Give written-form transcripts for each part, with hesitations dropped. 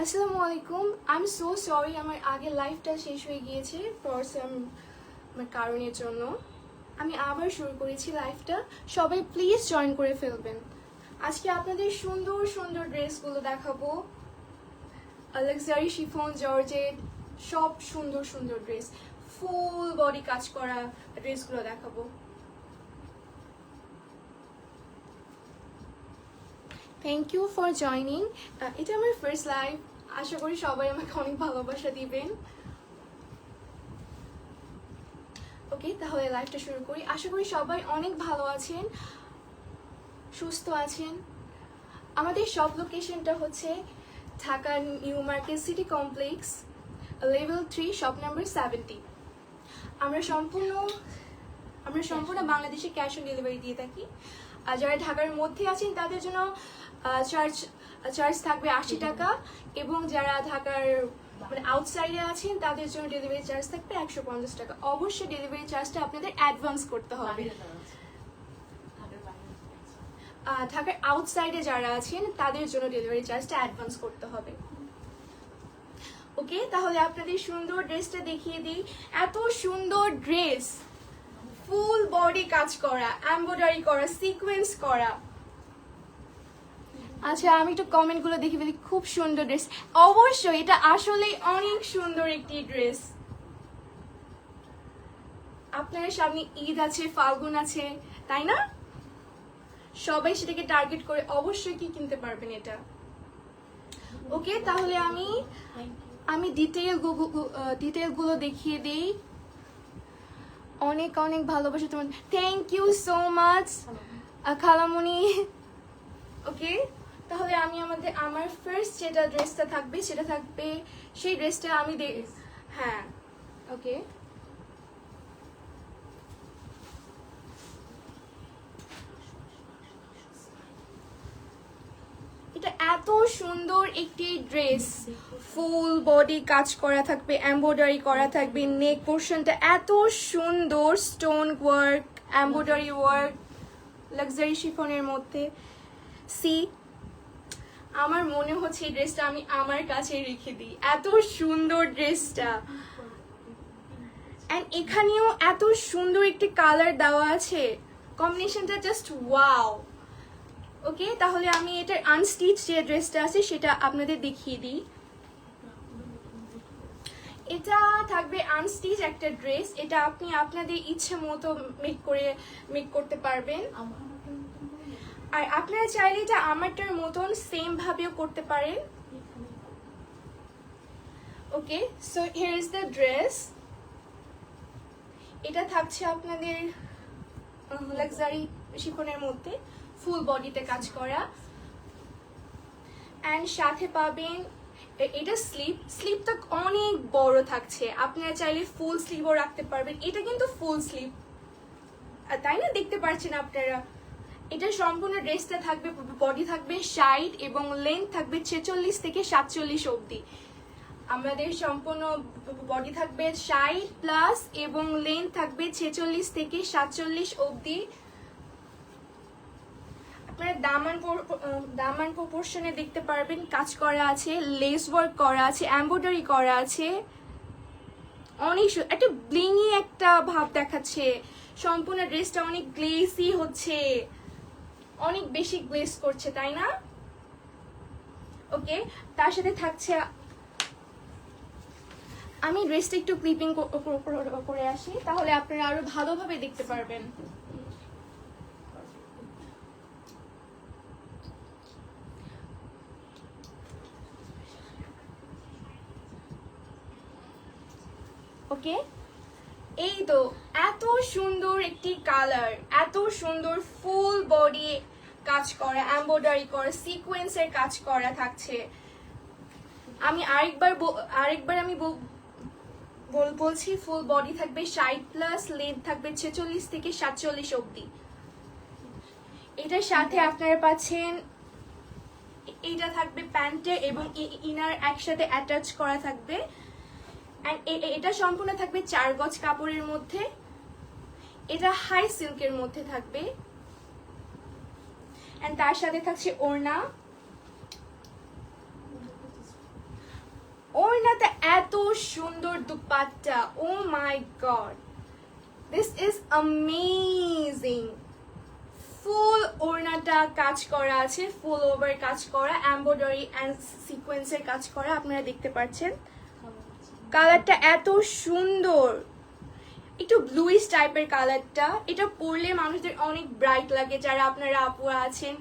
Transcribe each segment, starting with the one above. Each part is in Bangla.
আসসালামু আলাইকুম। আই এম সো সরি, আমার আগে লাইভটা শেষ হয়ে গিয়েছে ফর সাম কারণের জন্য। আমি আবার শুরু করেছি লাইভটা। সবাই প্লিজ জয়েন করে ফেলবেন। আজকে আপনাদের সুন্দর সুন্দর ড্রেসগুলো দেখাবো। লাক্সারি শিফন, জর্জেট, সব সুন্দর সুন্দর ড্রেস, ফুল বডি কাজ করা ড্রেসগুলো দেখাবো। Thank you for joining. এটা আমার ফার্স্ট লাইভ। আশা করি সবাই আমাকে অনেক ভালোবাসা দিবেন। ওকে, তাহলে লাইভটা শুরু করি। আশা করি সবাই অনেক ভালো আছেন, সুস্থ আছেন। আমাদের শপ লোকেশনটা হচ্ছে Dhaka new market city complex, level 3, shop number 70। আমরা সম্পূর্ণ বাংলাদেশে ক্যাশ অন ডেলিভারি দিয়ে থাকি। আর যারা ঢাকার মধ্যে আছেন তাদের জন্য চার্জ থাকবে 80 টাকা, এবং যারা ঢাকার আউটসাইডে আছেন তাদের জন্য ডেলিভারি চার্জ থাকবে 150 টাকা। অবশ্যই ডেলিভারি চার্জটা আপনাদের অ্যাডভান্স করতে হবে। ঢাকার আউটসাইডে যারা আছেন তাদের জন্য ডেলিভারি চার্জটা অ্যাডভান্স করতে হবে। ওকে, তাহলে আপনাদের সুন্দর ড্রেসটা দেখিয়ে দিই। এত সুন্দর ড্রেস, ফুল বডি কাজ করা, এমব্রয়ডারি করা, সিকোয়েন্স করা। আচ্ছা, আমি একটু কমেন্টগুলো দেখে ফেলি। খুব সুন্দর ড্রেস, অবশ্যই এটা আসলে অনেক সুন্দর একটি ড্রেস। আপনার সামনে ঈদ আছে, ফাল্গুন আছে, তাই না? সবাই সেটাকে টার্গেট করে অবশ্যই কি কিনতে পারবেন এটা। ওকে, তাহলে আমি ডিটেইলগুলো দেখিয়ে দিই। অনেক অনেক ভালোবাসা তোমার। থ্যাংক ইউ সো মাচ খালামণি। ওকে, তাহলে আমি আমার ফার্স্ট যেটা ড্রেসটা থাকবে সেটা থাকবে, সেই ড্রেসটা আমি হ্যাঁ। ওকে, এটা এত সুন্দর একটি ড্রেস, ফুল বডি কাজ করা থাকবে, এমব্রয়ডারি করা থাকবে, নেক পোর্শনটা এত সুন্দর, stone work, embroidery work, luxury শিফনের মধ্যে। সি, আমার মনে হচ্ছে এই ড্রেসটা আমি আমার কাছে রেখে দিই, এত সুন্দর ড্রেসটা। এন্ড এখানেও এত সুন্দর একটি কালার দেওয়া আছে, কম্বিনেশনটা জাস্ট ওয়াও। ওকে, তাহলে আমি এটার আনস্টিচ যে ড্রেসটা আছে সেটা আপনাদের দেখিয়ে দিই। এটা থাকবে আনস্টিচ একটা ড্রেস। এটা আপনি আপনাদের ইচ্ছে মতো মেক করতে পারবেন। আর আপনারা চাইলে এটা আমারটার মতন সেম ভাবেও করতে পারেন। Okay, so here is the dress. এটা থাকছে আপনাদের লাক্সারি শিফনের মধ্যে, ফুল বডিতে কাজ করা। অ্যান্ড সাথে পাবেন এটা স্লিপটা অনেক বড় থাকছে। আপনারা চাইলে ফুল স্লিভও রাখতে পারবেন। এটা কিন্তু ফুল স্লিভ, তাই না? দেখতে পাচ্ছেন আপনারা। এটা সম্পূর্ণ ড্রেসটা থাকবে, বডি থাকবে 60 এবং লেন্থ থাকবে 46 থেকে 47 অবধি। আমাদের সম্পূর্ণ বডি থাকবে 60 প্লাস এবং লেন্থ থাকবে 46 থেকে 47 অবধি। আপনারা দামান পোর্শনে দেখতে পারবেন কাজ করা আছে, লেস ওয়ার্ক করা আছে, এমব্রয়ডারি করা আছে। অনেক একটা ব্লিংই একটা ভাব দেখাচ্ছে। সম্পূর্ণ ড্রেসটা অনেক গ্লেসি হচ্ছে, অনেক বেশি গ্লেস করছে, তাই না? ওকে, তার সাথে থাকছে, আমি ড্রেসটা একটু ক্লিপিং করে আসি, তাহলে আপনারা আরো ভালোভাবে দেখতে পারবেন। ওকে, এই তো এত সুন্দর একটি কালার, এত সুন্দর ফুল বডি কাজ করা, এমব্রয়ডারি করা, সিকোয়েন্সের কাজ করা থাকছে। আমি আরেকবার আমি বলছি, ফুল বডি থাকবে 60 প্লাস, লেন্থ থাকবে 46 থেকে 47 অবধি। এটার সাথে আপনারা পাচ্ছেন, এটা থাকবে প্যান্টে এবং ইনার একসাথে অ্যাটাচ করা থাকবে। এটা সম্পূর্ণ থাকবে 4 গজ কাপড়ের মধ্যে। এটা হাই সিল্কের মধ্যে থাকবে। এন্ড তার সাথে থাকছে ওড়না। ওড়নাটা এত সুন্দর, দুপাট্টা, ও my god, this is amazing. ফুল ওড়নাটা কাজ করা আছে, ফুল ওভার কাজ করা, এমব্রয়ডারি অ্যান্ড সিকোয়েন্সের কাজ করা, আপনারা দেখতে পাচ্ছেন। কালারটা এত সুন্দর, একটু ব্লুইশ টাইপের কালারটা। এটা পরলে মানুষদের অনেক ব্রাইট লাগে, যারা আপনারা আপুরা আছেন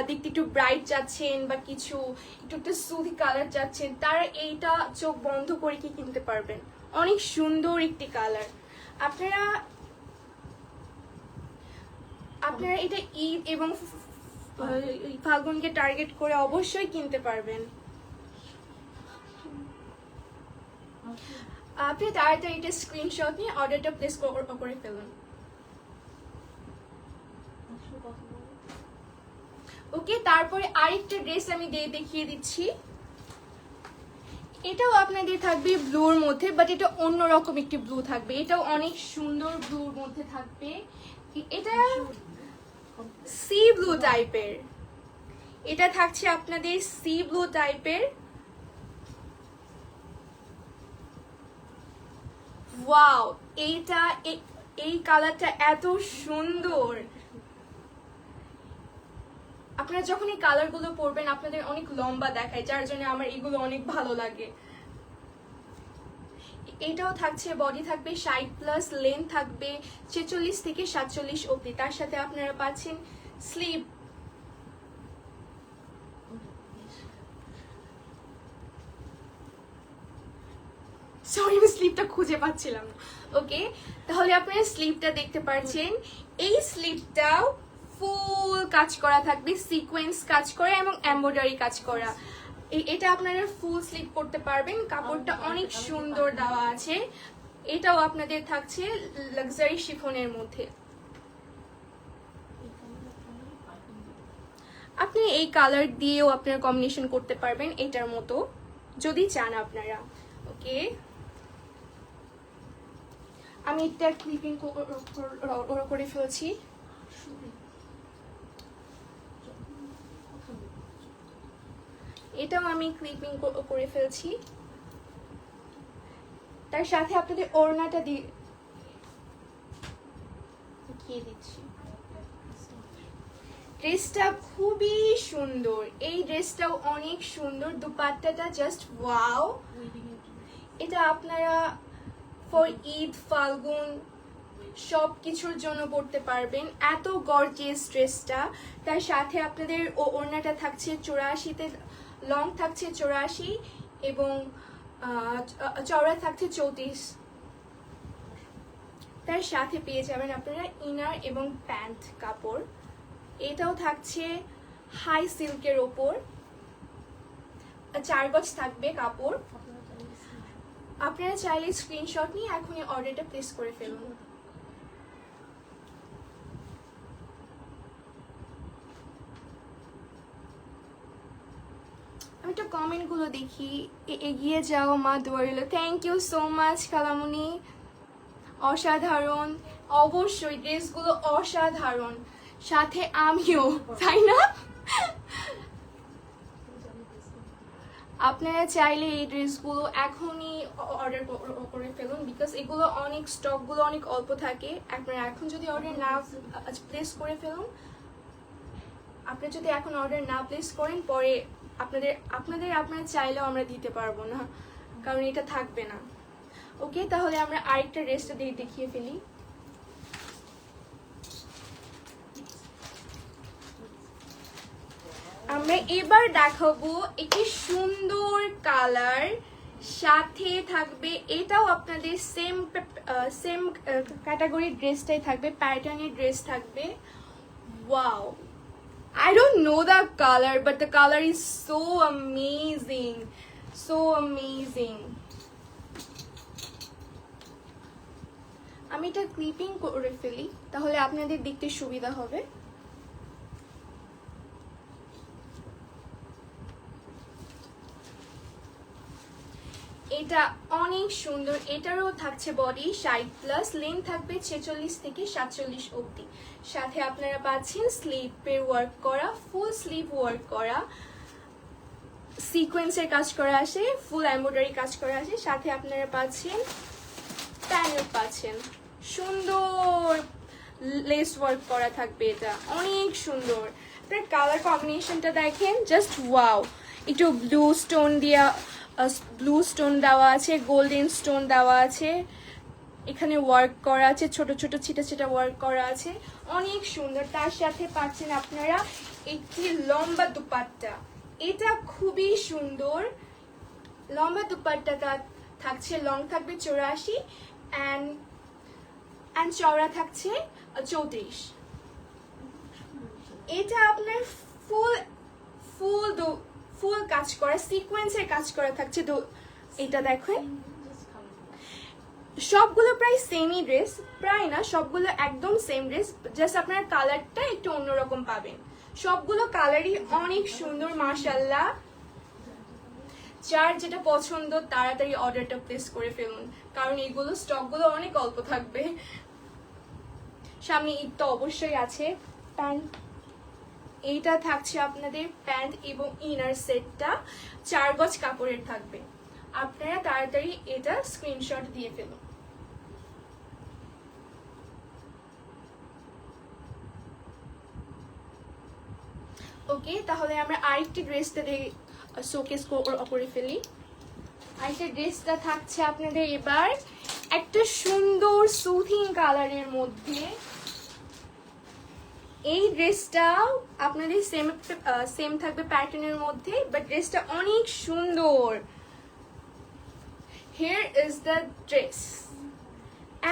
দেখতে একটু ব্রাইট চাচ্ছেন বা কিছু একটু সুদি কালার চাচ্ছেন, তারা এইটা চোখ বন্ধ করে কি কিনতে পারবেন। অনেক সুন্দর একটি কালার। আপনারা এটা ঈদ এবং ফাল্গুনকে টার্গেট করে অবশ্যই কিনতে পারবেন। আপনি তাড়াতাড়ি এটা স্ক্রিনশট নিয়ে অর্ডারটা প্লেস করে ফেলুন। ওকে, তারপরে আরেকটা ড্রেস আমি দেখিয়ে দিচ্ছি। এটাও আপনাদের থাকবে ব্লুর মধ্যে, বাট এটা অন্যরকম একটি ব্লু থাকবে। এটাও অনেক সুন্দর ব্লুর মধ্যে থাকবে। এটা সি ব্লু টাইপের, এটা থাকছে আপনাদের সি ব্লু টাইপের। ওয়াও, এই কালারটা এত সুন্দর। আপনারা যখন এই কালারগুলো পরবেন আপনাদের অনেক লম্বা দেখায়, যার জন্য আমার এগুলো অনেক ভালো লাগে। এটাও থাকছে, বডি থাকবে 60+, লেন্থ থাকবে 46 থেকে 47 অবধি। তার সাথে আপনারা পাচ্ছেন স্লিভ। সরি, আমি স্লিভটা খুঁজে পাচ্ছিলাম না। ওকে, তাহলে আপনারা স্লিভটা দেখতে পাচ্ছেন। এই স্লিভটাও ফুল কাজ করা থাকবে, সিকোয়েন্স কাজ করা এবং এমব্রয়ডারি কাজ করা। এটা আপনারা ফুল স্লিভ করতে পারবেন, কাপড়টা অনেক সুন্দর দেওয়া আছে। এটাও আপনাদের থাকছে লাক্সারি শিফনের মধ্যে। আপনি এই কালার দিয়েও আপনারা কম্বিনেশন করতে পারবেন এটার মতো, যদি চান আপনারা। ওকে, আমি এটা ক্লিপিং করে ফেলছি। এটাও আমি ক্লিপিং করে ফেলছি। তার সাথে আপনাদের ওড়নাটা দিয়ে দিচ্ছি। ড্রেসটা খুবই সুন্দর, এই ড্রেসটাও অনেক সুন্দর। দুপাট্টাটা জাস্ট ওয়াও। এটা আপনারা ফর ঈদ, ফাল্গুন সব কিছুর জন্য পড়তে পারবেন, এত গর্জিয়াস ড্রেসটা। তার সাথে আপনাদের ওড়নাটা থাকছে 84-তে, লং থাকছে 84 এবং চওড়া থাকছে 34। তার সাথে পেয়ে যাবেন আপনারা ইনার এবং প্যান্ট কাপড়। এটাও থাকছে হাই সিল্কের ওপর, 4 গজ থাকবে কাপড়। আপনারা চাইলে স্ক্রিনশট নিয়ে এখনই অর্ডারটা প্লেস করে ফেলুন। আমি একটু কমেন্টগুলো দেখি। এগিয়ে যাও মা দৌড়ালো, থ্যাংক ইউ সো মাচ খালামুনি, অসাধারণ। অবশ্যই ড্রেসগুলো অসাধারণ, সাথে আমিও, তাই না? আপনারা চাইলে এই ড্রেসগুলো এখনই অর্ডার করে ফেলুন, বিকজ এগুলো অনেক স্টকগুলো অনেক অল্প থাকে। আপনারা এখন যদি অর্ডার না প্লেস করে ফেলুন, আপনি যদি এখন অর্ডার না প্লেস করেন, পরে আপনারা চাইলেও আমরা দিতে পারবো না, কারণ এটা থাকবে না। ওকে, তাহলে আমরা আরেকটা ড্রেসটা দেখিয়ে ফেলি। আমরা এবার দেখাবো একটি সুন্দর কালার, সাথে থাকবে এটাও আপনাদের সেম ক্যাটাগরির ড্রেসটাই থাকবে, প্যাটার্নের ড্রেস থাকবে। Wow, I don't know the color, but the color is so amazing, so amazing. আমি এটা ক্লিপিং করে ফেলি, তাহলে আপনাদের দেখতে সুবিধা হবে। এটা অনেক সুন্দর। এটারও থাকছে বডি 60+, লেন্থ থাকবে 46 থেকে 47 অবধি। সাথে আপনারা পাচ্ছেন স্লিভের ওয়ার্ক করা, ফুল স্লিভ ওয়ার্ক করা। সিকোয়েন্সের কাজ করা আসে, ফুল এমব্রয়ডারি কাজ করা আসে, সাথে আপনারা পাচ্ছেন প্যানেল পাচ্ছেন, সুন্দর লেস ওয়ার্ক করা থাকবে, এটা অনেক সুন্দর। আপনার কালার কম্বিনেশনটা দেখেন, জাস্ট ওয়াও। একটু ব্লু স্টোন দেওয়া আছে, গোল্ডেন স্টোন দেওয়া আছে, এখানে ওয়ার্ক করা আছে, ছোট ছোট ছিটা ছিটা ওয়ার্ক করা আছে, অনেক সুন্দর। তার সাথে পাচ্ছেন আপনারা একটি লম্বা দুপাট্টা, এটা খুবই সুন্দর। লম্বা দুপাট্টাটা থাকছে, লং থাকবে 84 অ্যান্ড চওড়া থাকছে 34। এটা আপনার ফুল ফুল ফুল কাজ করা, সিকোয়েন্সের কাজ করা থাকছে। এটা দেখেন, সবগুলো প্রায় সেমই ড্রেস, প্রায় না, সবগুলো একদম সেম ড্রেস, জাস্ট আপনার কালারটা একটু অন্যরকম পাবেন। সবগুলো কালারই অনেক সুন্দর মাশাআল্লাহ। যার যেটা পছন্দ তাড়াতাড়ি অর্ডারটা প্লেস করে ফেলুন, কারণ এগুলো স্টকগুলো অনেক অল্প থাকবে। সামনে ঈদ তো অবশ্যই আছে। প্যান্ট, এইটা থাকছে আপনাদের প্যান্ট এবং ইনার সেটটা 4 গজ কাপড়ের থাকবে। আপনারা তাড়াতাড়ি এটা স্ক্রিনশট দিয়ে ফেলুন। ওকে, তাহলে আমরা আরেকটি ড্রেসটা শোকেস করে ফেলি। আরেকটা ড্রেসটা থাকছে আপনাদের এবার একটা সুন্দর সুথিং কালারের মধ্যে। এই ড্রেসটা আপনাদের সেম থাকবে প্যাটার্নের মধ্যে, বাট ড্রেসটা অনেক সুন্দর। হিয়ার ইজ দ্য ড্রেস,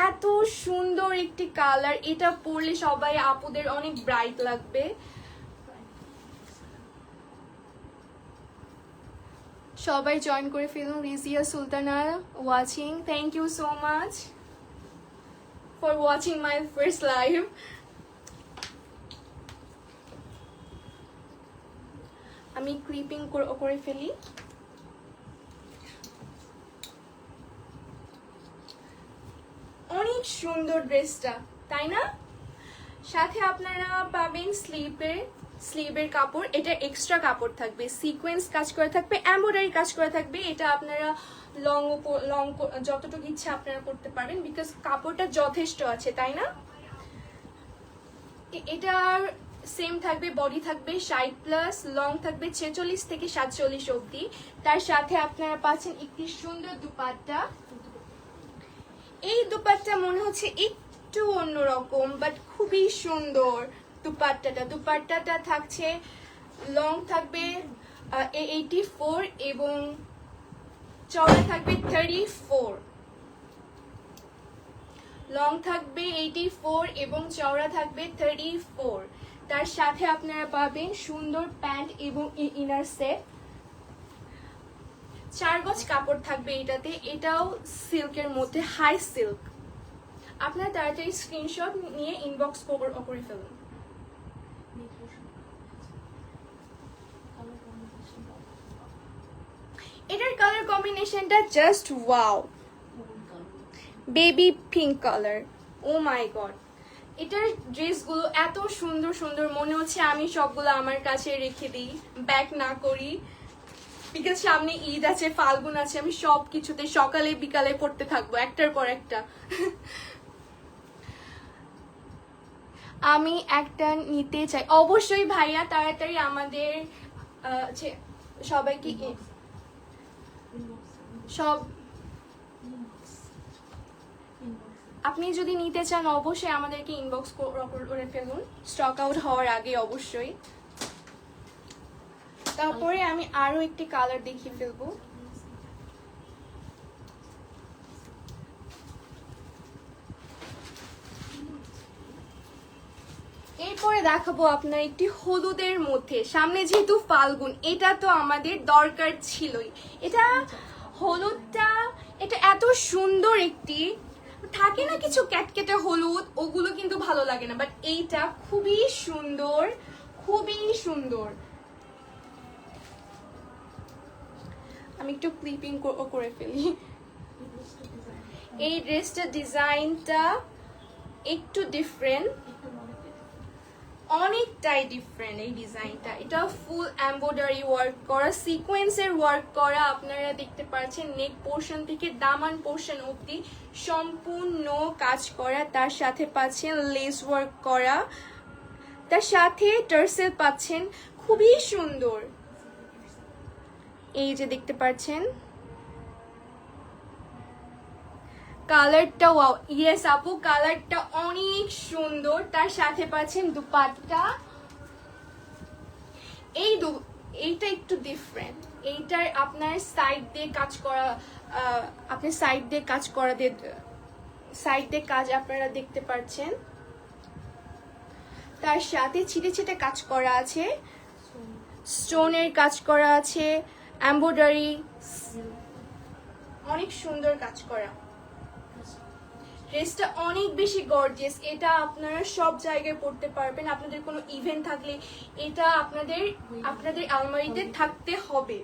এত সুন্দর একটি কালার, এটা পরলে সবাই আপুদের অনেক ব্রাইট লাগবে। সবাই জয়েন করে ফেলুন। Rizia Sultana watching, thank you so much for watching my first live. আমি ক্লিপিং করে ফেলি। অনেক সুন্দর ড্রেসটা, তাই না? সাথে আপনারা পাবেন স্লিভের কাপড়, এটা এক্সট্রা কাপড় থাকবে, সিকোয়েন্স কাজ করে থাকবে, এমব্রয়ডারি কাজ করে থাকবে। এটা আপনারা লং যতটুকু ইচ্ছা আপনারা করতে পারবেন, বিকজ কাপড়টা যথেষ্ট আছে, তাই না? এটার সেম থাকবে, বডি থাকবে 60+, লং থাকবে 46 থেকে 47 অবধি। তার সাথে আপনারা পাচ্ছেন একটি সুন্দর দুপাট্টা। এই দুপাট্টা মনে হচ্ছে একটু অন্যরকম, বাট খুবই সুন্দর দুপাট্টাটা থাকছে, লং থাকবে 84 এবং চওড়া থাকবে 34। লং থাকবে 84 এবং চওড়া থাকবে 34। তার সাথে আপনারা পাবেন সুন্দর প্যান্ট এবং ইনার সেট। 4 গজ কাপড় থাকবে এটাতে, এটাও সিল্কের মধ্যে, হাই সিল্ক। আপনারা তাড়াতাড়ি স্ক্রিনশট নিয়ে ইনবক্স করে ফেলুন। এটার কালার কম্বিনেশনটা just wow, baby pink colour, oh my god. এটার ড্রেসগুলো এত সুন্দর সুন্দর, মনে হচ্ছে আমি সবগুলো আমার কাছে রেখে দিই, ব্যাক না করি, বিকজ সামনে ঈদ আছে, ফাল্গুন আছে, আমি সব কিছুতে সকালে বিকালে পড়তে থাকবো একটার পর একটা। আমি একটা নিতে চাই, অবশ্যই ভাইয়া, তাড়াতাড়ি আমাদের সবাইকে সব, আপনি যদি নিতে চান অবশ্যই আমাদেরকে ইনবক্স করে ফেলুন, স্টক আউট হওয়ার আগে অবশ্যই। তারপরে আমি আরো একটি কালার দেখিয়ে ফেলবো। এরপরে দেখাবো আপনার একটি হলুদের মধ্যে, সামনে যেহেতু ফাল্গুন, এটা তো আমাদের দরকার ছিলই। এটা হলুদটা, এটা এত সুন্দর একটি, থাকে না কিছু ক্যাটকেটে হলুদ, ওগুলো কিন্তু ভালো লাগে না, বাট এইটা খুবই সুন্দর, খুবই সুন্দর। আমি একটু ক্লিপিং করে ফেলি। এই ড্রেসটা ডিজাইনটা একটু ডিফারেন্ট, অনেকটাই ডিফারেন্ট এই ডিজাইনটা। এটা ফুল এমব্রয়ডারি ওয়ার্ক করা, সিকোয়েন্সের ওয়ার্ক করা। আপনারা দেখতে পাচ্ছেন নেক পোর্শন থেকে দামান পোর্শন অবধি সম্পূর্ণ কাজ করা। তার সাথে পাচ্ছেন লেস ওয়ার্ক করা, তার সাথে টার্সেল পাচ্ছেন, খুবই সুন্দর। এই যে দেখতে পাচ্ছেন কালারটা, ওয়াও, ইয়েস আপু কালারটা অনেক সুন্দর। তার সাথে পাচ্ছেন দুপাট্টা। এইটা একটু ডিফারেন্ট, এইটার আপনার সাইড দিয়ে কাজ করা, আপনি সাইড দিয়ে কাজ আপনারা দেখতে পাচ্ছেন। তার সাথে ছিটে ছিটে কাজ করা আছে, স্টোনের কাজ করা আছে, এমব্রয়ডারি, অনেক সুন্দর কাজ করা। ড্রেসটা অনেক বেশি গর্জিয়াস। এটা আপনারা সব জায়গায় পরতে পারবেন। আপনাদের কোনো ইভেন্ট থাকলে এটা আপনাদের আলমারিতে থাকতে হবে।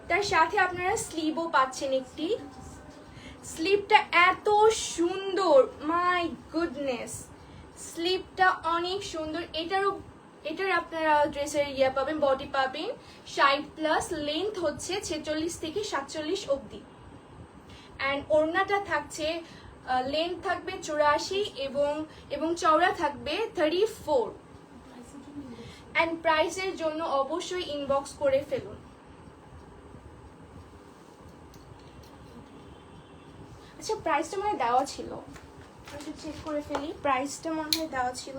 তার সাথে আপনারা স্লিভও পাচ্ছেন একটি। স্লিভটা এত সুন্দর, মাই গুডনেস, স্লিভটা অনেক সুন্দর। এটার আপনারা ড্রেসের পাবেন, বডি পাবেন 60+, লেন্থ হচ্ছে 46 থেকে 47 অবধি। অ্যান্ড ওড়নাটা থাকছে, লেন্থ থাকবে 84 এবং চওড়া থাকবে 34। অ্যান্ড প্রাইসের জন্য অবশ্যই ইনবক্স করে ফেলুন। আচ্ছা, প্রাইসটা মনে হয় দেওয়া ছিল, একটু চেক করে ফেলি। প্রাইসটা মনে হয় দেওয়া ছিল।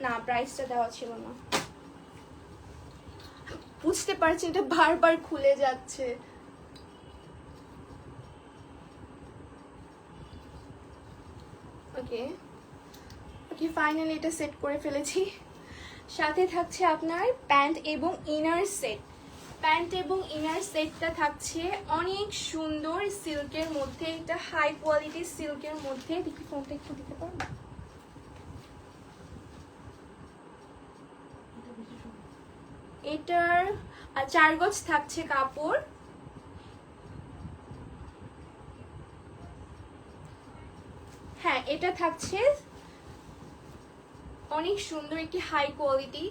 না, প্রাইসটা দেওয়া ছিল না। বুঝতে পারছি এটা বারবার খুলে যাচ্ছে। ওকে ওকে, ফাইনালি এটা সেট করে ফেলেছি। সাথে থাকছে আপনার প্যান্ট এবং ইনার সেট। প্যান্ট এবং ইনার সেটটা থাকছে অনেক সুন্দর সিল্কের মধ্যে, এটা হাই কোয়ালিটির সিল্কের মধ্যে। দেখি ফোনটা একটু দিতে পারবো? এটার 4 গজ থাকছে কাপড়। হ্যাঁ, এটা থাকছে অনেক সুন্দর একটি হাই কোয়ালিটি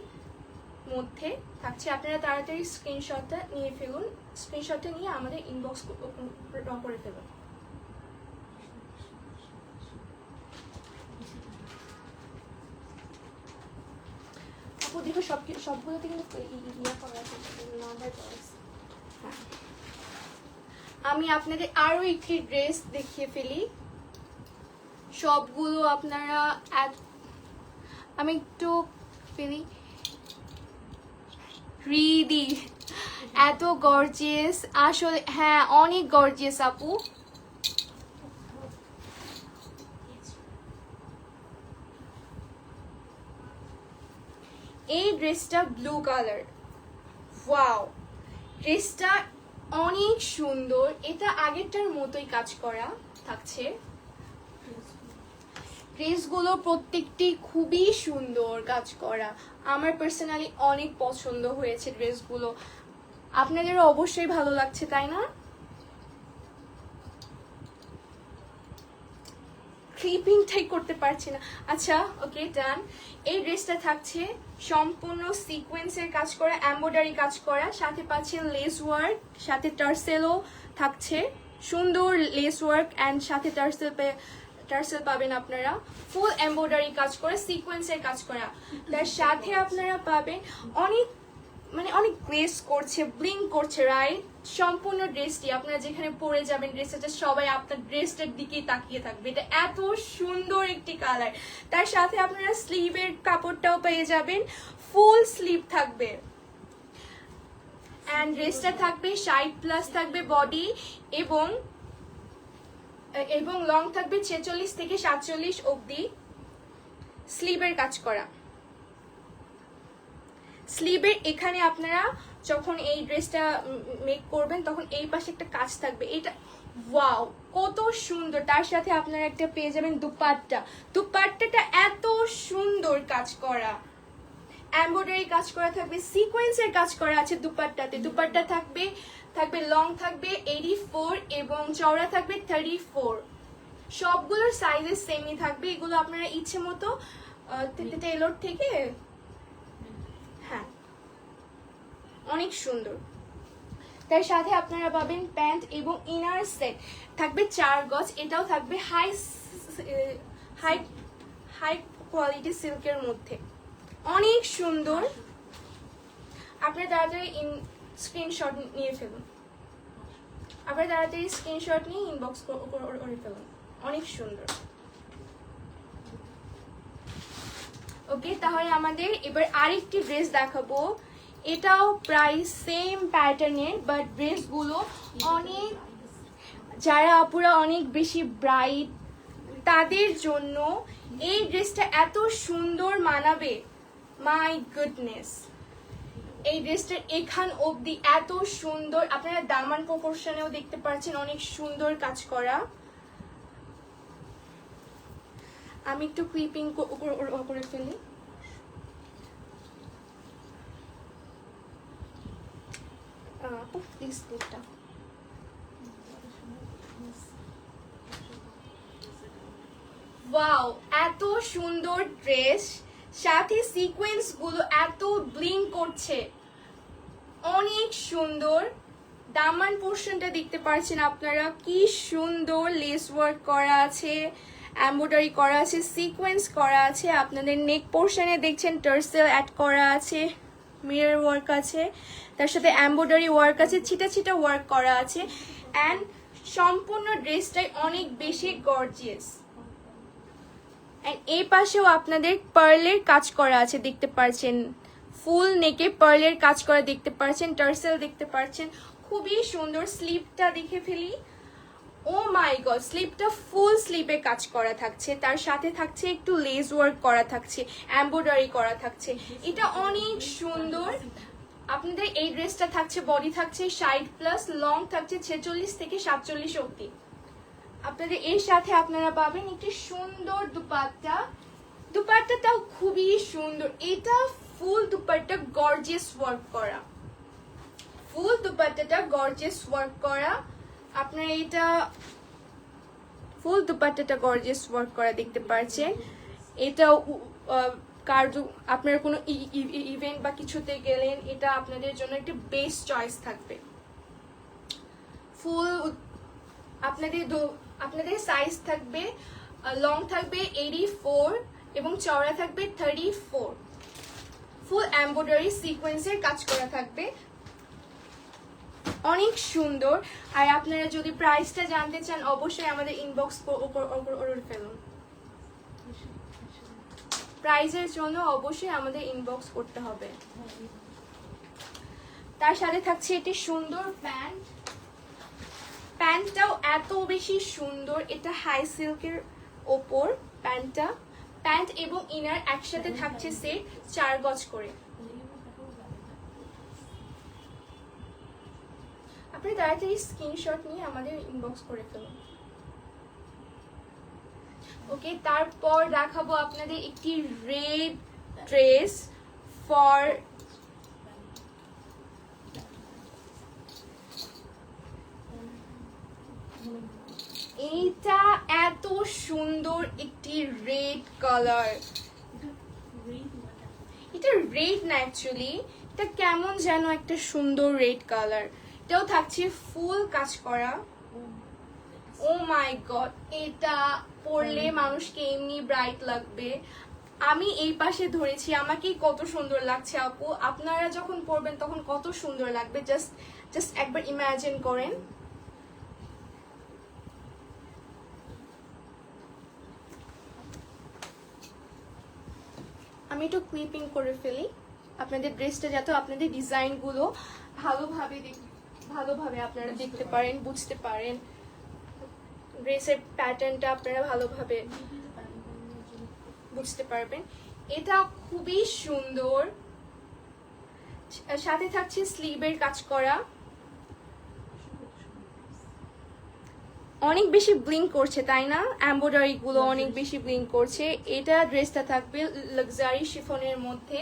মধ্যে থাকছে। আপনারা তাড়াতাড়ি স্ক্রিনশটটা নিয়ে ফেলুন, স্ক্রিনশটটা নিয়ে আমাদের ইনবক্স করে ফেলুন। দেখো সবগুলোতে কিন্তু হ্যাঁ, আমি আপনাদের আরো একটি ড্রেস দেখিয়ে ফেলি। সবগুলো আপনারা আমি একটু ফেলি। রিদি এত গর্জিয়াস, আসলে হ্যাঁ অনেক গর্জিয়াস আপু। এই ড্রেসটা ব্লু কালার, ওয়াও, ড্রেসটা অনেক সুন্দর। এটা আগেরটার মতোই কাজ করা থাকছে। ড্রেসগুলো প্রত্যেকটি খুবই সুন্দর কাজ করা। আমার পার্সোনালি অনেক পছন্দ হয়েছে ড্রেসগুলো। আপনাদেরও অবশ্যই ভালো লাগছে, তাই না? ক্লিপিংটাই করতে পারছি না। আচ্ছা, ওকে, ডান। এই ড্রেসটা থাকছে সম্পূর্ণ সিকোয়েন্সের কাজ করা, এমব্রয়ডারি কাজ করা, সাথে পাচ্ছেন লেস ওয়ার্ক, সাথে টার্সেলও থাকছে, সুন্দর লেস ওয়ার্ক অ্যান্ড সাথে টার্সেল পাবেন আপনারা। ফুল এমব্রয়ডারি কাজ করা, সিকোয়েন্সের কাজ করা। তার সাথে আপনারা পাবেন অনেক গ্লেজ করছে, ব্লিং করছে, রাইট? সম্পূর্ণ ড্রেসটি আপনারা যেখানে পরে যাবেন, ড্রেসটা সবাই আপনার ড্রেসটার দিকেই তাকিয়ে থাকবে। এটা এত সুন্দর একটি কালার। তার সাথে আপনারা স্লিভের কাপড়টাও পেয়ে যাবেন, ফুল স্লিভ থাকবে। অ্যান্ড ড্রেসটা থাকবে 60+ থাকবে বডি এবং লং থাকবে 46 থেকে 47 অবধি। স্লিভের কাজ করা, স্লিভের এখানে আপনারা যখন এই ড্রেসটা মেক করবেন তখন এই পাশে একটা কাজ থাকবে। এটা ওয়াও, কত সুন্দর। তার সাথে আপনারা একটা পেয়ে যাবেন দুপাট্টাটা এত সুন্দর কাজ করা, এমব্রয়ডারি কাজ করা থাকবে, সিকোয়েন্সের কাজ করা আছে দুপাট্টাতে। দুপাট্টা থাকবে লং থাকবে 84 এবং চওড়া থাকবে 34। সবগুলোর সাইজেস সেমই থাকবে, এগুলো আপনারা ইচ্ছে মতো টেলর থেকে, হ্যাঁ অনেক সুন্দর। তার সাথে আপনারা পাবেন প্যান্ট এবং ইনার সেট, থাকবে 4 গজ, এটাও থাকবে হাই হাই হাই কোয়ালিটি সিল্কের মধ্যে, অনেক সুন্দর। আপনারা তাড়াতাড়ি স্ক্রিনশট নিয়ে ফেলুন, আপনারা তাড়াতাড়ি স্ক্রিনশট নিয়ে ইনবক্স করে ফেলুন, অনেক সুন্দর। ওকে, তাহলে আমাদের এবার আরেকটি ড্রেস দেখাবো, এটাও প্রায় সেম প্যাটার্নের, বাট ড্রেসগুলো অনেক, যারা আপুরা অনেক বেশি ব্রাইট তাদের জন্য এই ড্রেসটা এত সুন্দর মানাবে, মাই গুডনেস। এই ড্রেসটার এখান অবধি এত সুন্দর, আপনারা দামান প্রপোর্শনেও দেখতে পাচ্ছেন অনেক সুন্দর কাজ করা। আমি একটু ক্লিপিং করে ফেলি। প্লিজ ক্লিপটা, ওয়াও এত সুন্দর ড্রেস, সাথে সিকোয়েন্স গুলো এত ব্লিং করছে, অনেক সুন্দর। দামান পোর্শনটা দেখতে পাচ্ছেন আপনারা, কি সুন্দর লেস ওয়ার্ক করা আছে, এমব্রয়ডারি করা আছে, সিকোয়েন্স করা আছে। আপনাদের নেক পোর্শনে দেখছেন টার্সেল অ্যাড করা আছে, মিরর ওয়ার্ক আছে, তার সাথে এমব্রয়ডারি ওয়ার্ক আছে, ছিটা ছিটা ওয়ার্ক করা আছে, অ্যান্ড সম্পূর্ণ ড্রেসটাই অনেক বেশি গর্জিয়াস। অ্যান্ড এই পাশেও আপনাদের পার্লের কাজ করা আছে দেখতে পাচ্ছেন, ফুল নেকে পার্লের কাজ করা দেখতে পাচ্ছেন, টার্সেল দেখতে পাচ্ছেন, খুবই সুন্দর। স্লিপটা দেখে ফেলি, ও মাই গড, স্লিপটা ফুল স্লিপে কাজ করা থাকছে, তার সাথে থাকছে একটু লেস ওয়ার্ক করা থাকছে, এমব্রয়ডারি করা থাকছে, এটা অনেক সুন্দর। আপনাদের এই ড্রেসটা থাকছে, বডি থাকছে 60+, লং থাকছে 46 থেকে 47 অবধি। আপনাদের এর সাথে আপনারা পাবেন একটি সুন্দর দুপাট্টা, দুপাট্টাটাও খুবই সুন্দর, এটা ফুল দুপাট্টা গর্জিয়াস ওয়ার্ক করা, ফুল দুপাট্টাটা গর্জিয়াস ওয়ার্ক করা। আপনারা এটা ফুল দুপাট্টাটা গর্জিয়াস ওয়ার্ক করা দেখতে পাচ্ছেন। এটা কার আপনার কোনো ইভেন্ট বা কিছুতে গেলেন, এটা আপনাদের জন্য একটা বেস্ট চয়েস থাকবে। ফুল আপনাদের সাইজ থাকবে, লং থাকবে 84 এবং চওড়া থাকবে 34, ফুল এমব্রয়ডারি সিকোয়েন্সের কাজ করা থাকবে, অনেক সুন্দর। আর আপনারা যদি প্রাইসটা জানতে চান অবশ্যই আমাদের ইনবক্স করে ফেলুন, প্রাইসের জন্য অবশ্যই আমাদের ইনবক্স করতে হবে। তার সাথে থাকছে একটি সুন্দর প্যান্ট, প্যান্টটাও এত বেশি সুন্দর, এটা হাই সিল্কের ওপর প্যান্টটা, প্যান্ট এবং ইনার একসাথে থাকছে সেট 4 গজ করে। আপনি তাড়াতাড়ি স্ক্রিনশট নিয়ে আমাদের ইনবক্স করে ফেলুন। ওকে, তারপর দেখাবো আপনাদের একটি রেড ড্রেস ফর এইটা এত সুন্দর একটি রেড কালার, এটা রেড না অ্যাকচুয়ালি, এটা কেমন যেন একটা সুন্দর রেড কালার, এটাও থাকছে ফুল কাজ করা। ও মাই গড, এটা পরলে মানুষকে এমনি ব্রাইট লাগবে। আমি এই পাশে ধরেছি, আমাকে কত সুন্দর লাগছে আপু, আপনারা যখন পরবেন তখন কত সুন্দর লাগবে, জাস্ট একবার ইমাজিন করেন। আমি একটু ক্লিপিং করে ফেলি আপনাদের ড্রেসটা, যাতে আপনাদের ডিজাইনগুলো ভালোভাবে আপনারা দেখতে পারেন, বুঝতে পারেন, ড্রেসের প্যাটার্নটা আপনারা ভালোভাবে বুঝতে পারবেন। এটা খুবই সুন্দর, সাথে থাকছে স্লিভের কাজ করা, অনেক বেশি ব্লিঙ্ক করছে তাই না, এমব্রয়ডারি গুলো অনেক বেশি ব্লিঙ্ক করছে। এটা ড্রেসটা থাকবে লাক্সারি শিফনের মধ্যে,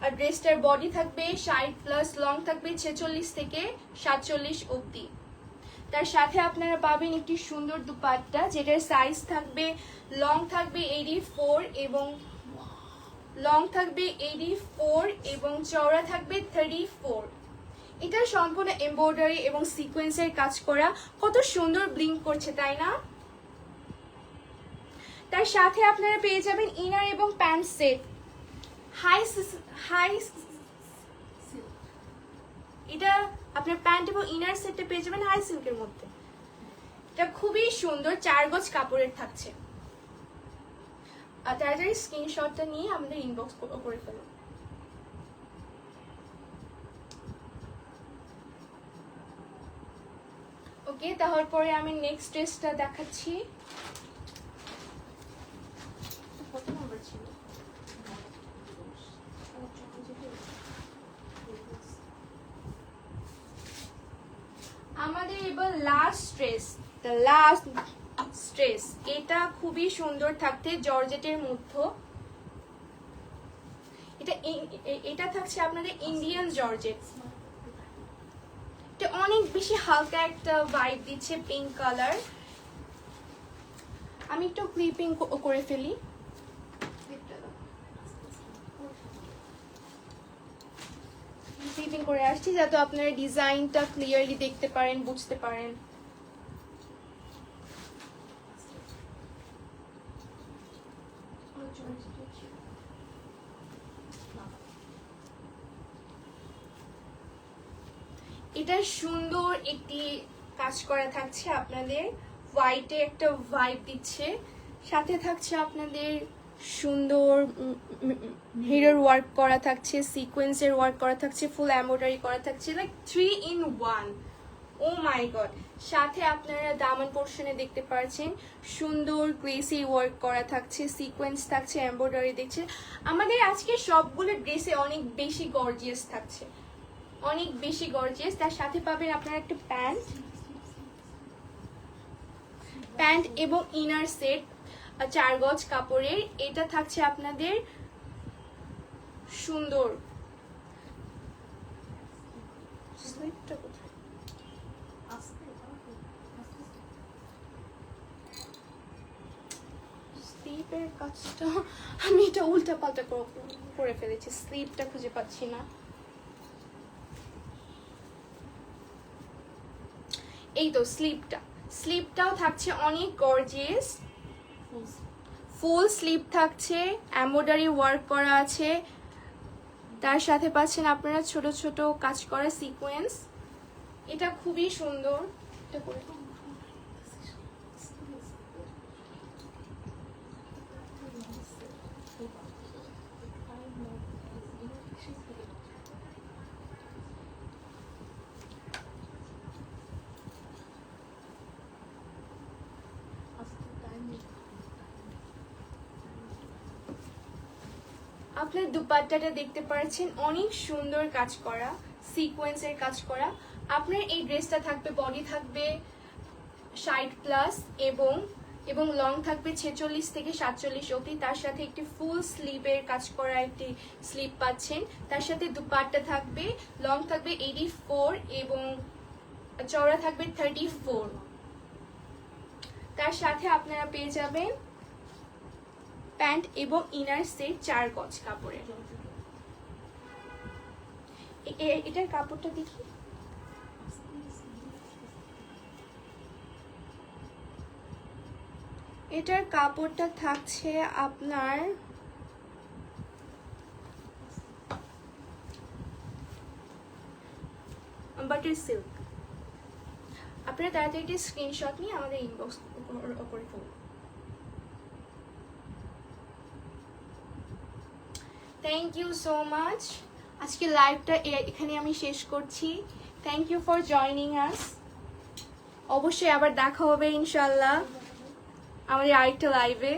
আর ড্রেসটার বডি থাকবে 60+, লং থাকবে 46 থেকে 47 অবধি। তার সাথে আপনারা পাবেন একটি সুন্দর দুপাট্টা, যেটার সাইজ থাকবে লং থাকবে 84 এবং চওড়া থাকবে 34। এটা সম্পূর্ণ এমব্রয়ডারি এবং সিকোয়েন্সের কাজ করা, কত সুন্দর ব্লিঙ্ক করছে তাই না? তার সাথে আপনারা পেয়ে যাবেন ইনার এবং প্যান্ট সেট, হাই এটা আপনার প্যান্ট এবং ইনার সেটটা পেয়ে যাবেন হাই সিল্কের মধ্যে। এটা খুবই সুন্দর 4 গজ কাপড়ের থাকছে। আর তাড়াতাড়ি স্ক্রিনশটটা নিয়ে আমাদের ইনবক্স করে ফেলুন। ওকে, তাহলে পরে আমি নেক্সট ড্রেসটা দেখাচ্ছি। কত নাম্বার ছিল? আমাদের এবার লাস্ট স্ট্রেস, এটা খুবই সুন্দর থাকতে জর্জেটের মধ্যে। এটা থাকছে আপনাদের ইন্ডিয়ান জর্জেট। এটা অনেক বেশি হালকা একটা ভাইব দিচ্ছে, পিঙ্ক কালার। আমি একটু ক্লিপিং করে ফেলি। ক্লিপিং করে আসছি যাতে আপনারা ডিজাইনটা ক্লিয়ারলি দেখতে পারেন, বুঝতে পারেন। এটা সুন্দর একটি কাজ করা থাকছে আপনাদের, হোয়াইটে একটা ভাইব দিচ্ছে, সাথে থাকছে আপনাদের সুন্দর মিরর ওয়ার্ক করা থাকছে, সিকোয়েন্সের ওয়ার্ক করা থাকছে, ফুল এমব্রয়ডারি করা থাকছে, like 3 in 1। Oh my god! সাথে আপনারা দামান পোর্শনে দেখতে পাচ্ছেন সুন্দর গ্রেসি ওয়ার্ক করা থাকছে, সিকোয়েন্স থাকছে, এমব্রয়ডারি দেখছে। আমাদের আজকে সবগুলো ড্রেসে অনেক বেশি গর্জিয়াস থাকছে, অনেক বেশি গর্জিয়াস। তার সাথে পাবেন আপনারা একটা প্যান্ট এবং ইনার সেট 4 গজ কাপড়ের। এটা থাকছে আপনাদের সুন্দর। স্লিপের কাজটা আমি এটা উল্টা পাল্টা করে ফেলেছি, স্লিপটা খুঁজে পাচ্ছি না। এই তো স্লিপটাও থাকছে অনেক গর্জিয়াস, ফুল স্লিপ থাকছে, এমব্রয়ডারি ওয়ার্ক করা আছে, তার সাথে পাচ্ছেন আপনারা ছোট ছোট কাজ করা সিকোয়েন্স। এটা খুবই সুন্দর। এটা করে আপনার দুপাট্টাটা দেখতে পাচ্ছেন অনেক সুন্দর কাজ করা, সিকোয়েন্সের কাজ করা। আপনার এই ড্রেসটা থাকবে, বডি থাকবে 60+ এবং লং থাকবে 46 থেকে 47 অবধি। তার সাথে একটি ফুল স্লিভের কাজ করা একটি স্লিভ পাচ্ছেন। তার সাথে দুপাট্টা থাকবে, লং থাকবে 84 এবং চওড়া থাকবে 34। তার সাথে আপনারা পেয়ে যাবেন প্যান্ট এবং ইনার সেট 4 গজ কাপড়ের। এটার কাপড়টা দেখি। এটার কাপড়টা থাকছে আপনার বাটার সিল্ক। আপনারা তাড়াতাড়ি একটি স্ক্রিনশট নিয়ে আমাদের ইনবক্স করে ফেলুন। Thank you so much. আজকে লাইভটা এখানে আমি শেষ করছি। Thank you for joining us. অবশ্যই আবার দেখা হবে ইনশাল্লাহ আমাদের আরেকটা লাইভে।